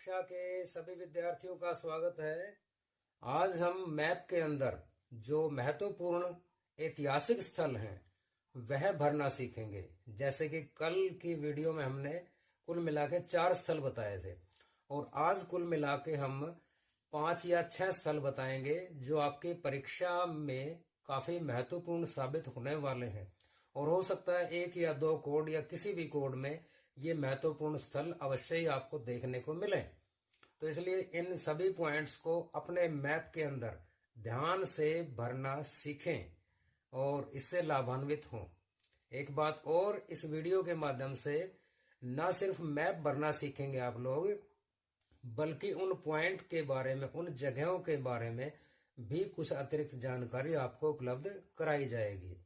कक्षा के सभी विद्यार्थियों का स्वागत है। आज हम मैप के अंदर जो महत्वपूर्ण ऐतिहासिक स्थल हैं वह भरना सीखेंगे। जैसे कि कल की वीडियो में हमने कुल मिला के 4 स्थल बताए थे और आज कुल मिला के हम 5 या 6 स्थल बताएंगे जो आपकी परीक्षा में काफी महत्वपूर्ण साबित होने वाले हैं और हो सकता है 1 या 2 कोड या किसी भी कोड में ये महत्वपूर्ण स्थल अवश्य ही आपको देखने को मिले। तो इसलिए इन सभी पॉइंट्स को अपने मैप के अंदर ध्यान से भरना सीखें और इससे लाभान्वित हों। एक बात और, इस वीडियो के माध्यम से न सिर्फ मैप भरना सीखेंगे आप लोग, बल्कि उन पॉइंट के बारे में, उन जगहों के बारे में भी कुछ अतिरिक्त जानकारी आपको उपलब्ध कराई जाएगी।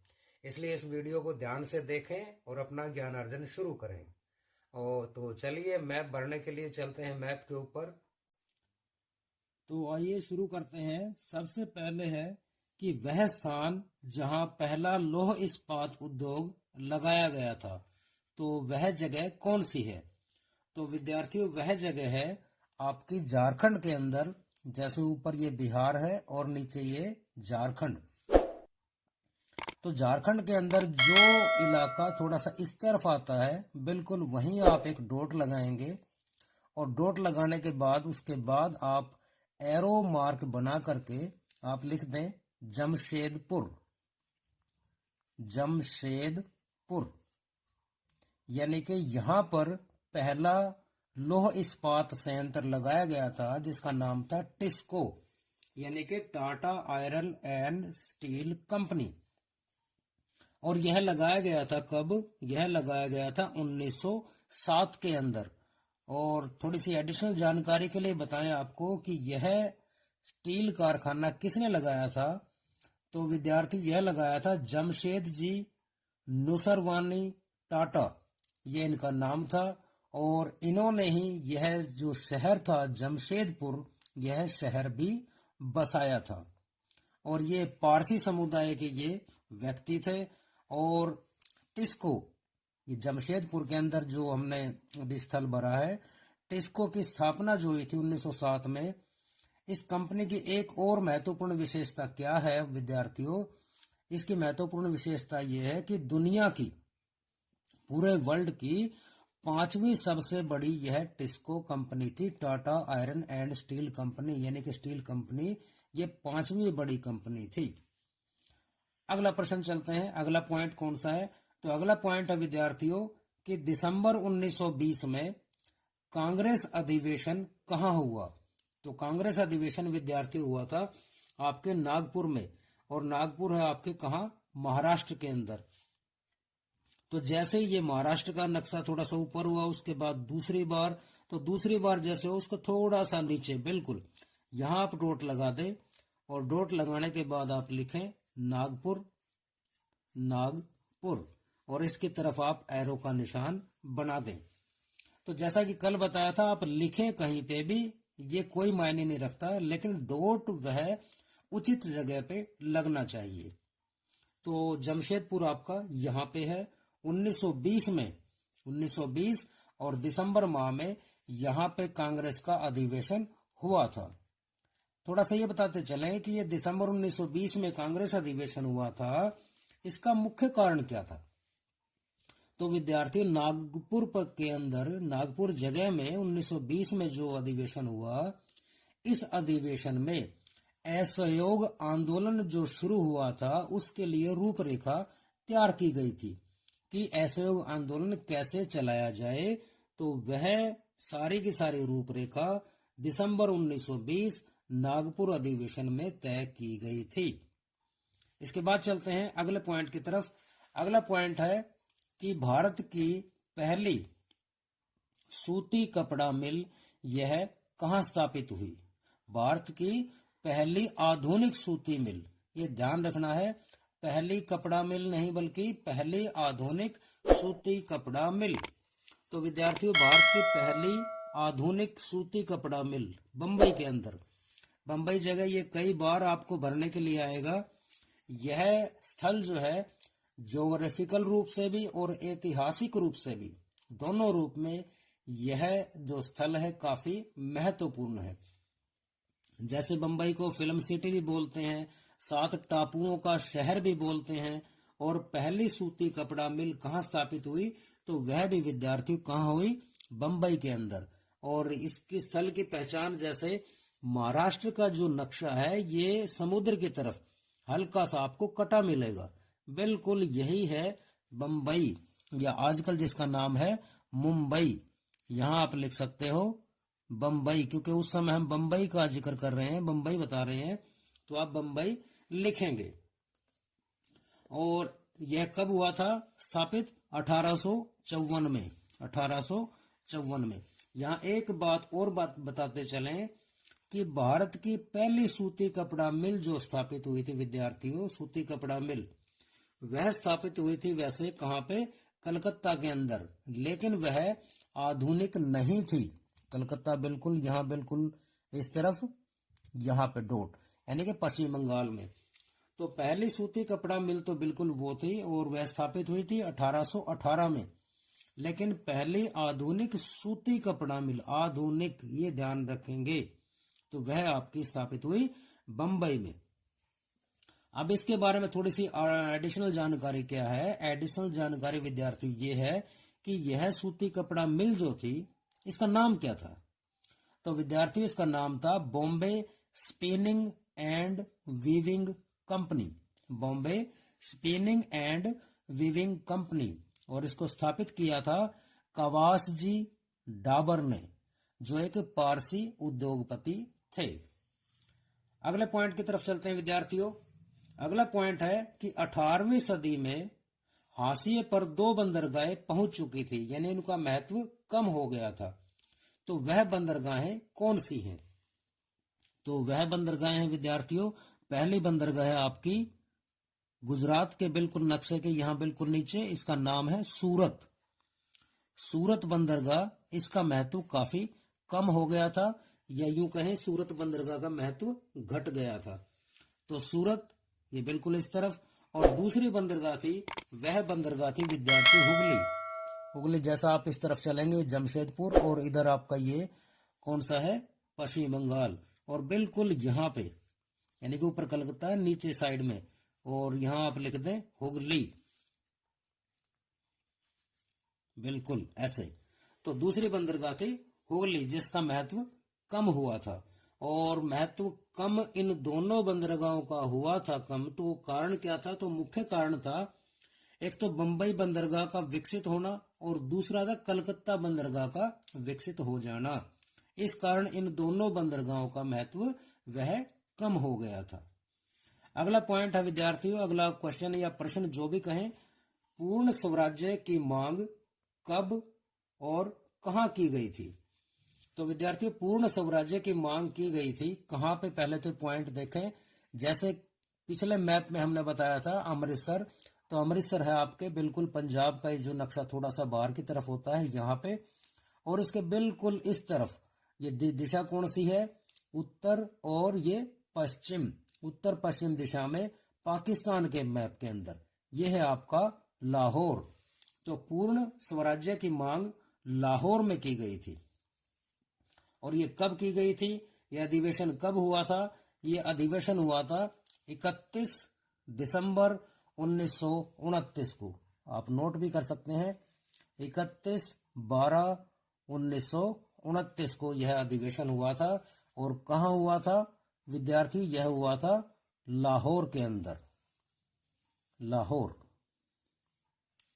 इसलिए इस वीडियो को ध्यान से देखें और अपना ज्ञानार्जन शुरू करें। और तो चलिए मैप भरने के लिए चलते हैं मैप के ऊपर। तो आइए शुरू करते हैं। सबसे पहले है कि वह स्थान जहां पहला लौह इस्पात उद्योग लगाया गया था, तो वह जगह कौन सी है? तो विद्यार्थियों, वह जगह है आपकी झारखंड के अंदर। जैसे ऊपर ये बिहार है और नीचे ये झारखंड। तो झारखंड के अंदर जो इलाका थोड़ा सा इस तरफ आता है, बिल्कुल वहीं आप एक डॉट लगाएंगे और डॉट लगाने के बाद उसके बाद आप एरो मार्क बना करके आप लिख दें जमशेदपुर। जमशेदपुर यानी कि यहां पर पहला लौह इस्पात संयंत्र लगाया गया था जिसका नाम था टिस्को, यानी कि Tata iron and steel company. और यह लगाया गया था कब? यह लगाया गया था 1907 के अंदर। और थोड़ी सी एडिशनल जानकारी के लिए बताएं आपको कि यह स्टील कारखाना किसने लगाया था। तो विद्यार्थी, यह लगाया था जमशेद जी नुसरवानी टाटा, ये इनका नाम था। और इन्होंने ही यह जो शहर था जमशेदपुर, यह शहर भी बसाया था। और ये पारसी समुदाय के ये व्यक्ति थे। और टिस्को, ये जमशेदपुर के अंदर जो हमने अभी स्थल भरा है, टिस्को की स्थापना जो हुई थी 1907 में। इस कंपनी की एक और महत्वपूर्ण विशेषता क्या है विद्यार्थियों? इसकी महत्वपूर्ण विशेषता यह है कि दुनिया की, पूरे वर्ल्ड की 5वीं सबसे बड़ी यह टिस्को कंपनी थी। Tata iron and steel company, यानी कि स्टील कंपनी, ये 5वीं बड़ी कंपनी थी। अगला प्रश्न चलते हैं। अगला पॉइंट कौन सा है? तो अगला पॉइंट है विद्यार्थियों कि दिसंबर 1920 में कांग्रेस अधिवेशन कहां हुआ? तो कांग्रेस अधिवेशन विद्यार्थियों हुआ था आपके नागपुर में। और नागपुर है आपके कहां? महाराष्ट्र के अंदर। तो जैसे ये महाराष्ट्र का नक्शा थोड़ा सा ऊपर हुआ, उसके बाद दूसरी बार जैसे हो उसको थोड़ा सा नीचे, बिल्कुल यहां आप डॉट लगा दें। और डॉट लगाने के बाद आप लिखें नागपुर, नागपुर, और इसकी तरफ आप एरो का निशान बना दें। तो जैसा कि कल बताया था, आप लिखें कहीं पे भी, ये कोई मायने नहीं रखता, लेकिन डॉट वह उचित जगह पे लगना चाहिए। तो जमशेदपुर आपका यहां पे है। 1920 और दिसंबर माह में यहां पे कांग्रेस का अधिवेशन हुआ था। थोड़ा सा ये बताते चलें कि ये दिसंबर 1920 में कांग्रेस अधिवेशन हुआ था, इसका मुख्य कारण क्या था? तो विद्यार्थियों, नागपुर के अंदर, नागपुर जगह में 1920 में जो अधिवेशन हुआ, इस अधिवेशन में असहयोग आंदोलन जो शुरू हुआ था उसके लिए रूपरेखा तैयार की गई थी कि असहयोग आंदोलन कैसे चलाया जाए। तो वह सारी की सारी रूपरेखा दिसंबर 1920 नागपुर अधिवेशन में तय की गई थी। इसके बाद चलते हैं अगले पॉइंट की तरफ। अगला पॉइंट है कि भारत की पहली सूती कपड़ा मिल यह कहां स्थापित हुई? भारत की पहली आधुनिक सूती मिल, ये ध्यान रखना है, पहली कपड़ा मिल नहीं बल्कि पहली आधुनिक सूती कपड़ा मिल। तो विद्यार्थियों, भारत की पहली आधुनिक सूती कपड़ा मिल बंबई के अंदर, बंबई जगह, ये कई बार आपको भरने के लिए आएगा। यह स्थल जो है ज्योग्राफिकल रूप से भी और ऐतिहासिक रूप से भी, दोनों रूप में यह जो स्थल है काफी महत्वपूर्ण है। जैसे बंबई को फिल्म सिटी भी बोलते हैं, 7 टापुओं का शहर भी बोलते हैं, और पहली सूती कपड़ा मिल कहाँ स्थापित हुई, तो वह भी विद्यार्थियों कहाँ हुई, बंबई के अंदर। और इसके स्थल की पहचान, जैसे महाराष्ट्र का जो नक्शा है ये समुद्र की तरफ हल्का सा आपको कटा मिलेगा, बिल्कुल यही है बंबई, या आजकल जिसका नाम है मुंबई। यहां आप लिख सकते हो बंबई, क्योंकि उस समय हम बंबई का जिक्र कर रहे हैं, बंबई बता रहे हैं, तो आप बंबई लिखेंगे। और यह कब हुआ था स्थापित, 1854 में, 1854 में। यहाँ एक बात और बताते चलें कि भारत की पहली सूती कपड़ा मिल जो स्थापित हुई थी विद्यार्थियों, सूती कपड़ा मिल, वह स्थापित हुई थी वैसे कहाँ पे, कलकत्ता के अंदर, लेकिन वह आधुनिक नहीं थी। कलकत्ता बिल्कुल यहाँ, बिल्कुल इस तरफ, यहाँ पे डॉट, यानी कि पश्चिम बंगाल में। तो पहली सूती कपड़ा मिल तो बिल्कुल वो थी, और वह स्थापित हुई थी 1818 में। लेकिन पहली आधुनिक सूती कपड़ा मिल, आधुनिक, ये ध्यान रखेंगे, तो वह आपकी स्थापित हुई बंबई में। अब इसके बारे में थोड़ी सी एडिशनल जानकारी क्या है। एडिशनल जानकारी विद्यार्थी ये है कि यह सूती कपड़ा मिल जो थी, इसका नाम क्या था, तो विद्यार्थी इसका नाम था Bombay spinning and weaving company, Bombay spinning and weaving company. और इसको स्थापित किया था कवासजी डाबर ने, जो एक पारसी उद्योगपति थे। अगले पॉइंट की तरफ चलते हैं विद्यार्थियों। अगला पॉइंट है कि 18वीं सदी में हाशिए पर 2 बंदरगाहें पहुंच चुकी थी, यानी इनका महत्व कम हो गया था। तो वह बंदरगाहें कौन सी हैं, तो वह बंदरगाहें हैं विद्यार्थियों, पहली बंदरगाह है आपकी गुजरात के बिल्कुल नक्शे के यहां बिल्कुल नीचे, इसका नाम है सूरत। सूरत बंदरगाह, इसका महत्व काफी कम हो गया था, या यूं कहें सूरत बंदरगाह का महत्व घट गया था। तो सूरत ये बिल्कुल इस तरफ। और दूसरी बंदरगाह थी, वह बंदरगाह थी विद्यार्थी हुगली। हुगली जैसा आप इस तरफ चलेंगे जमशेदपुर, और इधर आपका ये कौन सा है, पश्चिम बंगाल। और बिल्कुल यहाँ पे, यानी कि ऊपर कलकत्ता है, नीचे साइड में, और यहां आप लिख दें हुगली, बिल्कुल ऐसे। तो दूसरी बंदरगाह थी हुगली, जिसका महत्व कम हुआ था। और महत्व कम इन दोनों बंदरगाहों का हुआ था कम, तो कारण क्या था, तो मुख्य कारण था एक तो बंबई बंदरगाह का विकसित होना, और दूसरा था कलकत्ता बंदरगाह का विकसित हो जाना। इस कारण इन दोनों बंदरगाहों का महत्व वह कम हो गया था। अगला पॉइंट है विद्यार्थियों, अगला क्वेश्चन या प्रश्न जो भी कहें, पूर्ण स्वराज्य की मांग कब और कहां की गई थी। तो विद्यार्थियों पूर्ण स्वराज्य की मांग की गई थी कहां पे, पहले तो पॉइंट देखें। जैसे पिछले मैप में हमने बताया था अमृतसर, तो अमृतसर है आपके बिल्कुल पंजाब का, जो नक्शा थोड़ा सा बाहर की तरफ होता है यहाँ पे, और इसके बिल्कुल इस तरफ ये दिशा कौन सी है, उत्तर, और ये पश्चिम, उत्तर पश्चिम दिशा में पाकिस्तान के मैप के अंदर ये है आपका लाहौर। तो पूर्ण स्वराज्य की मांग लाहौर में की गई थी। और ये कब की गई थी, ये अधिवेशन कब हुआ था, ये अधिवेशन हुआ था 31 दिसंबर 1929 को। आप नोट भी कर सकते हैं, 31/12/1929 को यह अधिवेशन हुआ था। और कहां हुआ था विद्यार्थी, यह हुआ था लाहौर के अंदर, लाहौर,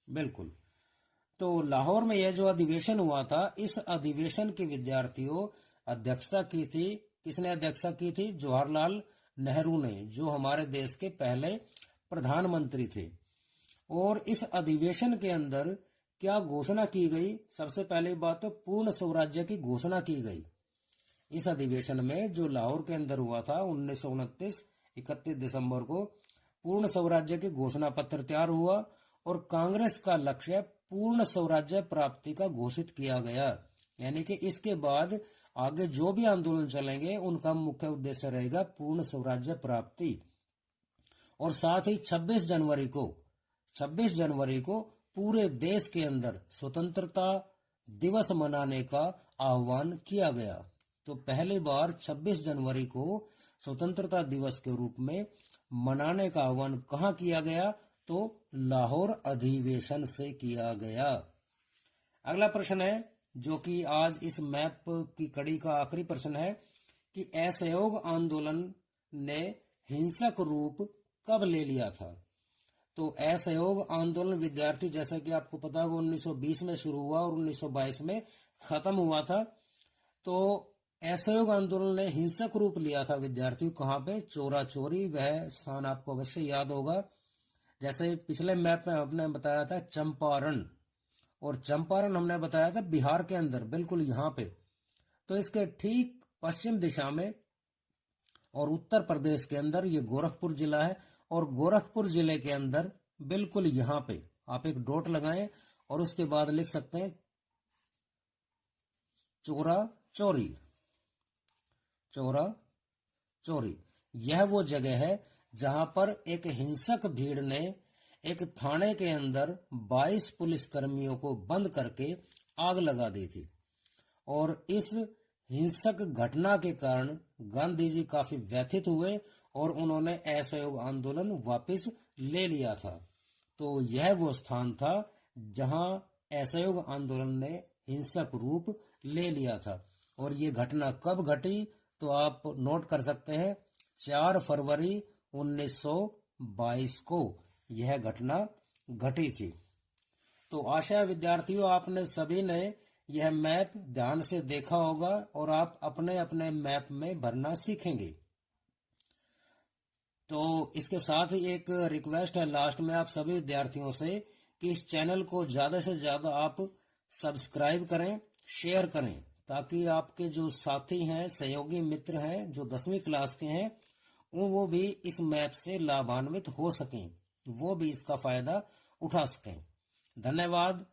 बिल्कुल। तो लाहौर में यह जो अधिवेशन हुआ था, इस अधिवेशन की विद्यार्थियों अध्यक्षता की थी, किसने अध्यक्षता की थी, जवाहरलाल नेहरू ने, जो हमारे देश के पहले प्रधानमंत्री थे। और इस अधिवेशन के अंदर क्या घोषणा की गई, सबसे पहली बात तो पूर्ण स्वराज्य की घोषणा की गई। इस अधिवेशन में जो लाहौर के अंदर हुआ था 1929 31 दिसंबर को, पूर्ण स्वराज्य की घोषणा पत्र तैयार हुआ, और कांग्रेस का लक्ष्य पूर्ण स्वराज्य प्राप्ति का घोषित किया गया। यानी कि इसके बाद आगे जो भी आंदोलन चलेंगे उनका मुख्य उद्देश्य रहेगा पूर्ण स्वराज्य प्राप्ति। और साथ ही 26 जनवरी को पूरे देश के अंदर स्वतंत्रता दिवस मनाने का आह्वान किया गया। तो पहली बार 26 जनवरी को स्वतंत्रता दिवस के रूप में मनाने का आह्वान कहाँ किया गया? तो लाहौर अधिवेशन से किया गया। अगला प्रश्न है जो कि आज इस मैप की कड़ी का आखिरी प्रश्न है कि असहयोग आंदोलन ने हिंसक रूप कब ले लिया था? तो असहयोग आंदोलन विद्यार्थी, जैसा कि आपको पता होगा, 1920 में शुरू हुआ और 1922 में खत्म हुआ था। तो असहयोग आंदोलन ने हिंसक रूप लिया था विद्यार्थियों, कहाँ पे? चोरा चोरी। वह स्थान आपको अवश्य याद होगा। जैसे पिछले मैप में हमने बताया था चंपारण, और चंपारण हमने बताया था बिहार के अंदर, बिल्कुल यहाँ पे। तो इसके ठीक पश्चिम दिशा में और उत्तर प्रदेश के अंदर ये गोरखपुर जिला है, और गोरखपुर जिले के अंदर बिल्कुल यहाँ पे आप एक डॉट लगाएं और उसके बाद लिख सकते हैं चोरा चोरी। चोरा चोरी यह वो जगह है जहां पर एक हिंसक भीड़ ने एक थाने के अंदर 22 पुलिसकर्मियों को बंद करके आग लगा दी थी, और इस हिंसक घटना के कारण गांधी जी काफी व्यथित हुए और उन्होंने असहयोग आंदोलन वापस ले लिया था। तो यह वो स्थान था जहां असहयोग आंदोलन ने हिंसक रूप ले लिया था। और ये घटना कब घटी? तो आप नोट कर सकते हैं 4 फरवरी 1922 को यह घटना घटी थी। तो आशा है विद्यार्थियों आपने सभी ने यह मैप ध्यान से देखा होगा और आप अपने अपने मैप में भरना सीखेंगे। तो इसके साथ ही एक रिक्वेस्ट है लास्ट में आप सभी विद्यार्थियों से कि इस चैनल को ज्यादा से ज्यादा आप सब्सक्राइब करें, शेयर करें, ताकि आपके जो साथी हैं, सहयोगी मित्र हैं जो 10वीं क्लास के हैं, वो भी इस मैप से लाभान्वित हो सकें, वो भी इसका फायदा उठा सकें। धन्यवाद।